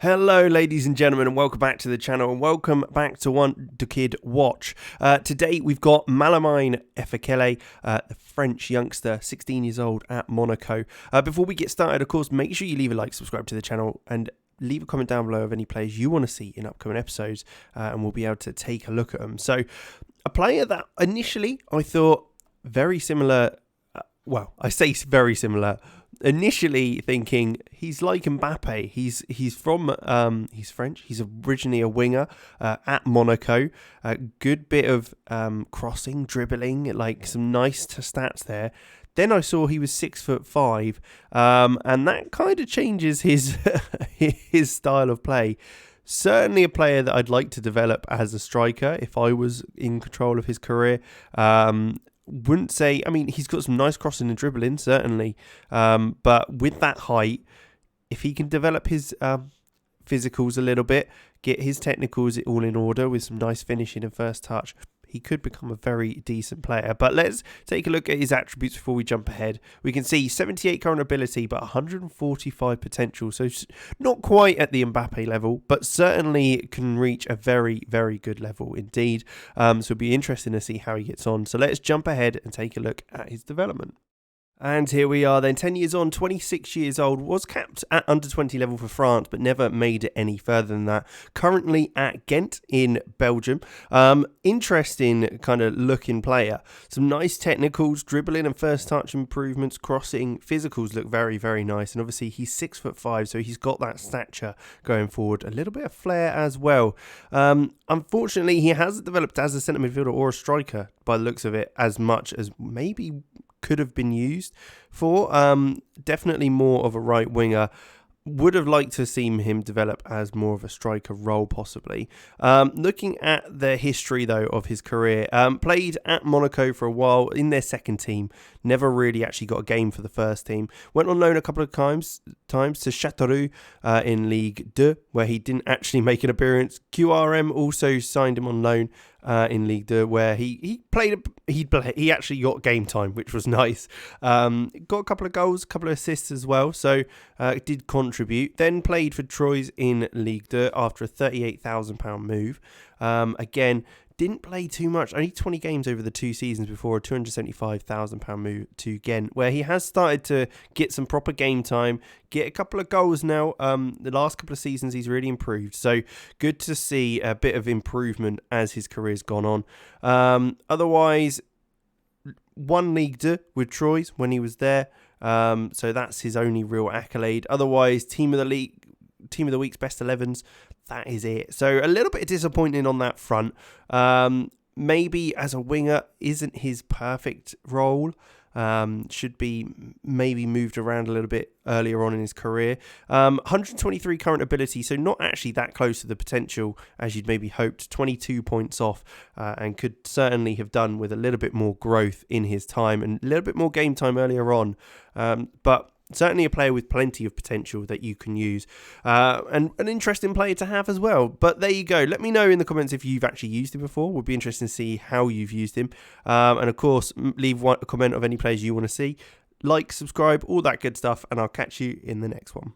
Hello ladies and gentlemen, and welcome back to the channel, and welcome back to Wonderkid Watch. Today we've got Malamine Efekele, the French youngster, 16 years old at Monaco. Before we get started, of course, make sure you leave a like, subscribe to the channel, and leave a comment down below of any players you want to see in upcoming episodes, and we'll be able to take a look at them. So, a player that initially I thought very similar, I say very similar, initially thinking he's like Mbappe. He's French. He's originally a winger at Monaco. Good bit of crossing, dribbling, like some nice stats there. Then I saw he was 6'5", and that kind of changes his his style of play. Certainly a player that I'd like to develop as a striker if I was in control of his career. Wouldn't say, I mean, he's got some nice crossing and dribbling, certainly. But with that height, if he can develop his physicals a little bit, get his technicals all in order with some nice finishing and first touch, he could become a very decent player. But let's take a look at his attributes before we jump ahead. We can see 78 current ability, but 145 potential. So not quite at the Mbappe level, but certainly can reach a very, very good level indeed. So it'll be interesting to see how he gets on. So let's jump ahead and take a look at his development. And here we are then, 10 years on, 26 years old, was capped at under 20 level for France, but never made it any further than that. Currently at Ghent in Belgium. Interesting kind of looking player. Some nice technicals, dribbling and first touch improvements, crossing, physicals look very, very nice. And obviously he's 6'5", so he's got that stature going forward. A little bit of flair as well. Unfortunately, he hasn't developed as a centre midfielder or a striker by the looks of it as much as maybe could have been used for. Definitely more of a right winger. Would have liked to have seen him develop as more of a striker role, possibly. Looking at the history, though, of his career, played at Monaco for a while in their second team. Never really actually got a game for the first team. Went on loan a couple of times to Châteauroux in Ligue 2, where he didn't actually make an appearance. QRM also signed him on loan in Ligue 2, where he actually got game time, which was nice. Got a couple of goals, a couple of assists as well, so did contribute. Then played for Troyes in Ligue 2 after a £38,000 move. Again, didn't play too much, only 20 games over the 2 seasons before a £275,000 move to Ghent, where he has started to get some proper game time, get a couple of goals now. The last couple of seasons he's really improved, so good to see a bit of improvement as his career's gone on. Otherwise, won Ligue 2 with Troyes when he was there, so that's his only real accolade. Otherwise, Team of the Week's best 11s. That is it. So a little bit disappointing on that front. Maybe as a winger isn't his perfect role. Should be maybe moved around a little bit earlier on in his career. 123 current ability, so not actually that close to the potential as you'd maybe hoped. 22 points off, and could certainly have done with a little bit more growth in his time and a little bit more game time earlier on. But certainly a player with plenty of potential that you can use, and an interesting player to have as well. But there you go. Let me know in the comments if you've actually used him before. Would be interesting to see how you've used him. And of course, leave a comment of any players you want to see. Like, subscribe, all that good stuff, and I'll catch you in the next one.